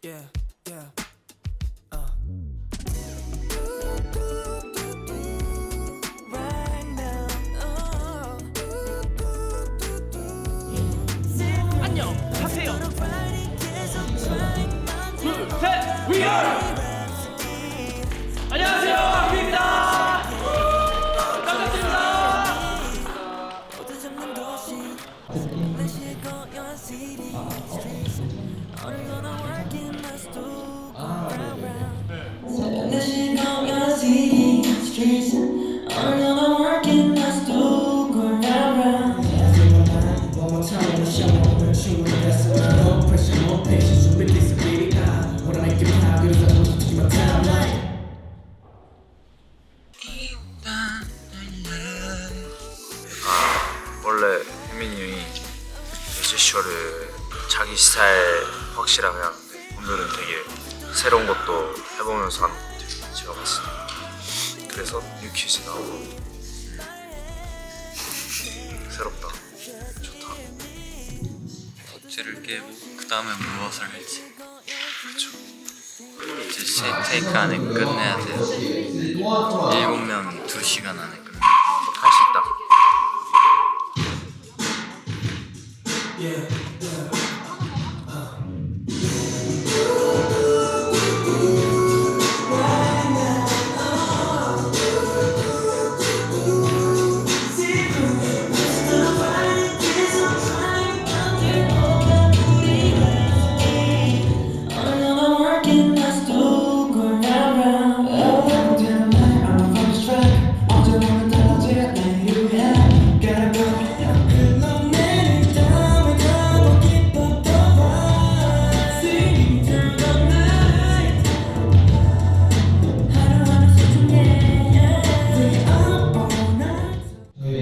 Yeah, yeah. Right now. 안녕하세요. 둘셋 위아. 안녕하세요, 아키입니다. 반갑습니다. 어두잡는 도시. 날씨에 고요한 city streets. 오늘 gonna work in my stool. Round round. 날씨에 고요한 city streets. 오늘 gonna work in my stool. Round round. One more time, I'm showing up with you. That's no pressure, no patience. You really disability. What I make you proud, you love to keep my time like. 원래 혜민이 형이 뮤지쇼를 자기 스타일 확실하게 하는데 오늘은 되게 새로운 것도 해보면서 하는 것 같아요. 제가 봤을 때. 그래서 뉴 퀴즈 나오고 새롭다. 좋다. 껍질을 깨고 그 다음에 무엇을 할지. 그렇죠. 이제 테이크 안에 끝내야 돼요. 7명 2시간 안에 끝내. 할 수 있다.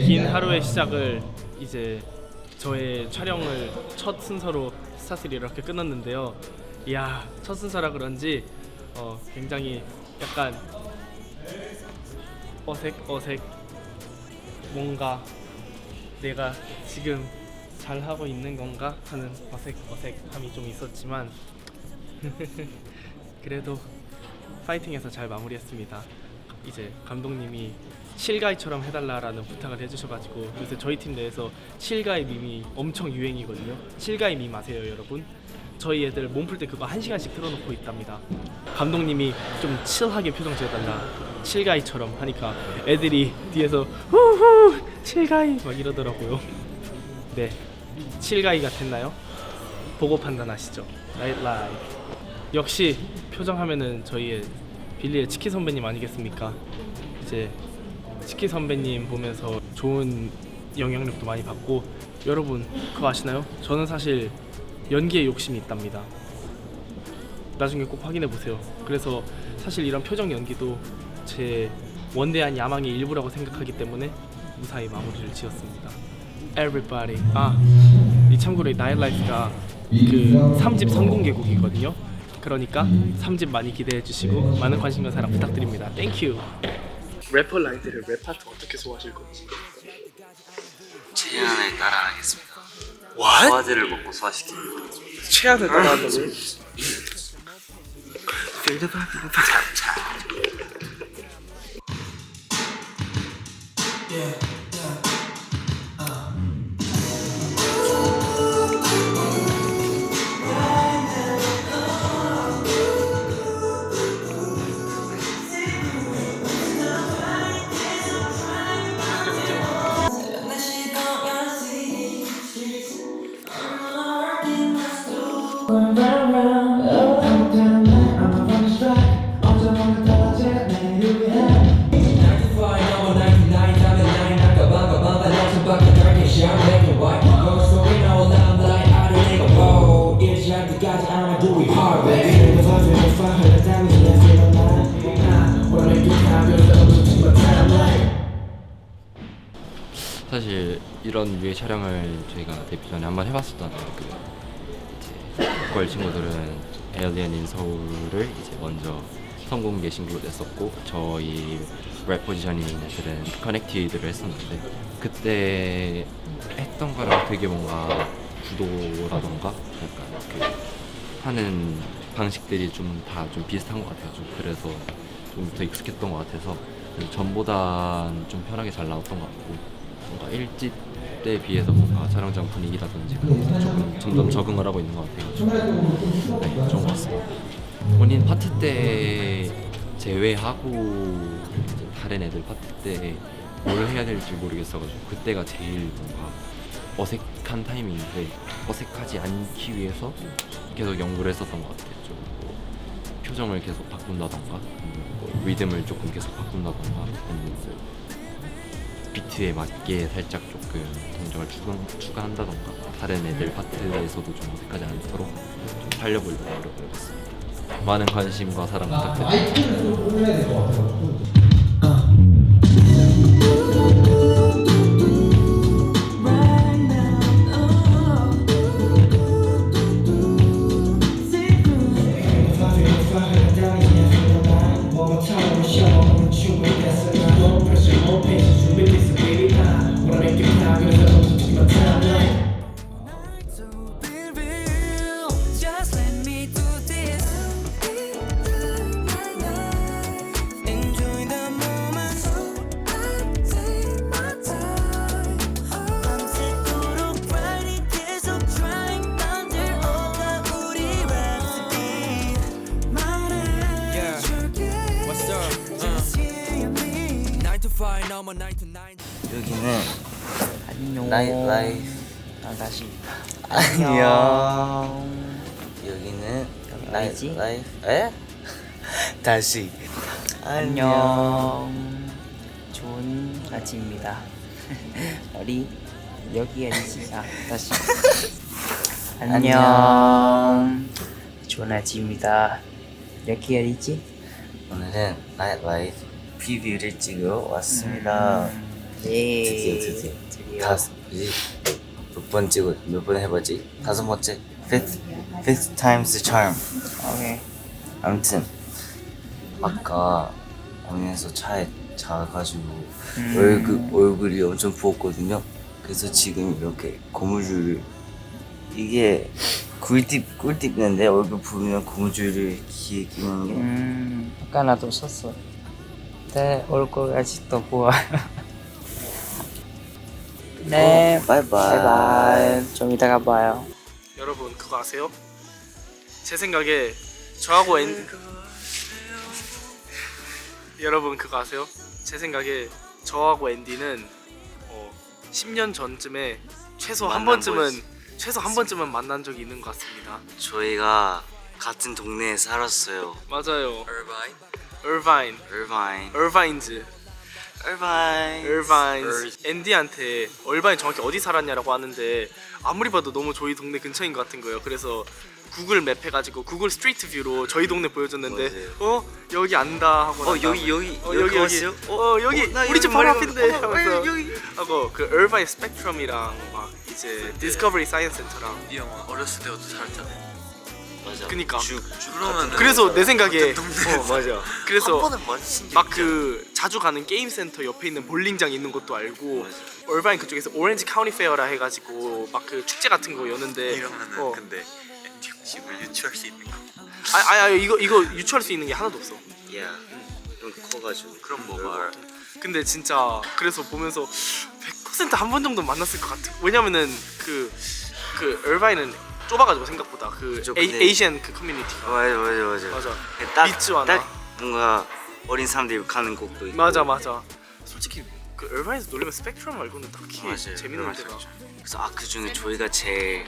긴 하루의 시작을 이제 저의 촬영을 첫 순서로 스타트를 이렇게 끊었는데요. 이야, 첫 순서라 그런지 굉장히 약간 어색 뭔가 내가 지금 잘 하고 있는 건가 하는 어색함이 좀 있었지만 그래도 파이팅해서 잘 마무리했습니다. 이제 감독님이 칠가이처럼 해달라라는 부탁을 해주셔가지고 요새 저희 팀 내에서 칠가이 밈이 엄청 유행이거든요. 칠가이 밈 아세요, 여러분? 저희 애들 몸풀 때 그거 1시간씩 틀어놓고 있답니다. 감독님이 좀 칠하게 표정 지어달라, 칠가이처럼 하니까 애들이 뒤에서 후후 칠가이 막 이러더라고요. 네, 칠가이가 됐나요? 보고 판단하시죠. 나이트 라이브. 역시 표정하면은 저희의 빌리의 치키 선배님 아니겠습니까? 이제 치키 선배님 보면서 좋은 영향력도 많이 받고, 여러분 그거 아시나요? 저는 사실 연기에 욕심이 있답니다. 나중에 꼭 확인해 보세요. 그래서 사실 이런 표정 연기도 제 원대한 야망의 일부라고 생각하기 때문에 무사히 마무리를 지었습니다. Everybody. 이 참고로 나이트 라이프가 그 3집 선공개곡이거든요. 그러니까 3집 많이 기대해 주시고 많은 관심과 사랑 부탁드립니다. 땡큐. 래퍼 라이드를 랩 파트 어떻게 소화하실 건지. 최연에 따라하겠습니다. What? 소화제를 먹고 소화시키는 거. 최악을 따라한다고요? 날씨에 고요한 city streets. 오늘 gonna work in my stool. Round round. 아무 때나 I'm on the track. 언제 오늘 떨어질 내 유해. 95, number 99, time and 9, 나가방가방가 나서 밖에 dark and shine, black and white. Ghost story, no limelight, I don't think I'm bold. 이제 할 때까지 I'ma do it hard, baby. 이거 서술을 쏴, 흘러 다니지, let's get online. What I make you proud, you love to keep my time like. 사실 이런 류의 촬영을 저희가 데뷔 전에 한번 해봤었잖아요. 이제 보컬 친구들은 에일리언 인 서울을 이제 먼저 선공개 신곡을 냈었고, 저희 랩 포지션인 애들은 커넥티드를 했었는데, 그때 했던 거랑 되게 뭔가 구도라던가 약간 그 하는 방식들이 좀 다 좀 비슷한 것 같아요. 좀 그래서 좀 더 익숙했던 것 같아서 전보다 좀 편하게 잘 나왔던 것 같고 뭔가 1집 때에 비해서 뭔가 촬영장 분위기라든지 그런 것도 조금 점점 적응을 하고 있는 것 같아요. 네, 좋은 것 같습니다. 본인 파트 때 제외하고 이제 다른 애들 파트 때 뭘 해야 될지 모르겠어가지고 그때가 제일 뭔가 어색한 타이밍인데 어색하지 않기 위해서 계속 연구를 했었던 것 같아요. 좀 뭐 표정을 계속 바꾼다던가 뭐 리듬을 조금 계속 바꾼다던가 아니면 뭐 비트에 맞게 살짝 조금 동작을 추가한다던가 다른 애들 파트에서도 좀 어색하지 않도록 좀 살려보려고 노력을 했습니다. 많은 관심과 사랑 부탁드립니다. So be real, just let me do this. Enjoy the moment. I take my time. 밤새도록 writing 계속 trying 만들어가 우리 recipe. 말해줄게. What's up? Just hear me. 9 to 5, no more 9 to 9. 여기는 안녕. 나이트라이프. 다시. 안녕. 여기는 어디지? 나이트라이프. 에? 다시. 안녕. 좋은 아침입니다. 우리 여기 어디지? 다시. 안녕. 좋은 아침입니다. 여기 어디지? 오늘은 나이트라이프 프리뷰를 찍으러 왔습니다. 예. 드디어. 몇 번 찍어? 몇 번 해보지? 5번째? Fifth time's the charm. 오케이. 아무튼 아까 공연에서 차에 자가지고 얼굴이 엄청 부었거든요. 그래서 지금 이렇게 고무줄을 이게 꿀팁인데 얼굴 부으면 고무줄을 귀에 끼는 게 아까 나도 썼어. 내 얼굴 아직도 보아. 네. 바이바이. 바이바이. 좀 이따가 봐요. 여러분 그거 아세요? 제 생각에 저하고 여러분 그거 아세요? 제 생각에 저하고 앤디는 10년 전쯤에 최소 한 번쯤은 만난 적이 있는 것 같습니다. 저희가 같은 동네에 살았어요. 맞아요. 얼바인. 얼바인즈. 얼바인. 앤디한테 얼바인 정확히 어디 살았냐라고 하는데 아무리 봐도 너무 저희 동네 근처인 것 같은 거예요. 그래서 구글 맵 해가지고 구글 스트리트 뷰로 저희 동네 보여줬는데 여기 안다 하고 여기 왔어요? 여기 나 우리 집 여기 바로 말고- 앞인데 하면서 여기. 하고 그 얼바인 스펙트럼이랑 막 이제 디스커버리 사이언스 센터랑 이 형 어렸을 때부터 살았잖아. 맞아. 그니까. 그러면은 그래서 내 생각에 맞아. 그래서 한 번은 맞으신 게 막 그 자주 가는 게임 센터 옆에 있는 볼링장 있는 것도 알고 얼바인 그쪽에서 오렌지 카운티 페어라 해가지고 막 그 축제 같은 거 여는데 이러면은 근데 앤디 형 집을 유추할 수 있는 거. 이거 유추할 수 있는 게 하나도 없어. 야, 좀 커가지고. 그럼 뭐 말. 근데 진짜 그래서 보면서 100% 한 번 정도 만났을 것 같아. 왜냐면은 그 얼바인은 좁아가지고 생각보다 그 그죠, 근데- 에이시안 그 커뮤니티가 맞아. 맞아. 믿지 않아. 딱 뭔가 어린 사람들이 가는 곳도 있고. 맞아. 솔직히 그 얼바인에서 놀려면 스펙트럼 말고는 딱히 맞아요. 재밌는 데가. 그래서 그 중에 저희가 제일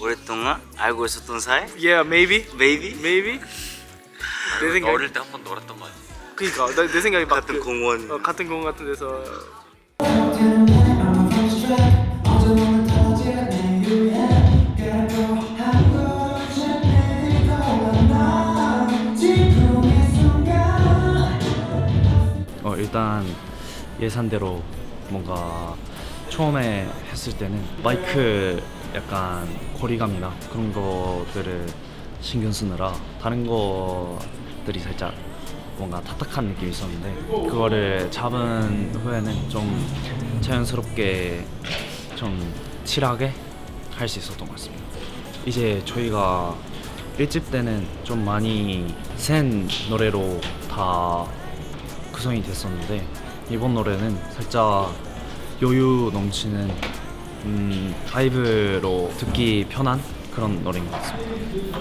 오랫동안 알고 있었던 사이? Yeah, maybe. Maybe? 내 생각. 어릴 때 한 번 놀았던 거 아니야? 그러니까 내 생각에 막 같은 공원. 같은 공원 같은 데서 일단 예상대로 뭔가 처음에 했을 때는 마이크 약간 거리감이나 그런 것들을 신경 쓰느라 다른 것들이 살짝 뭔가 타탁한 느낌이 있었는데 그거를 잡은 후에는 좀 자연스럽게 좀 칠하게 할 수 있었던 것 같습니다. 이제 저희가 1집 때는 좀 많이 센 노래로 다 구성이 됐었는데 이번 노래는 살짝 여유 넘치는 바이브로 듣기 편한 그런 노래인 것 같습니다.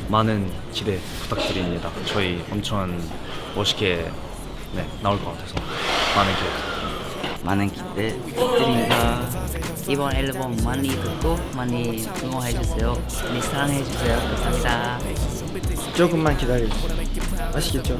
많은 기대 부탁드립니다. 저희 엄청 멋있게 나올 것 같아서 많은 기대 부탁드립니다. 많은 기대 부탁드립니다. 이번 앨범 많이 듣고 많이 응원해주세요. 많이 사랑해주세요. 감사합니다. 조금만 기다려주세요. 아시겠죠?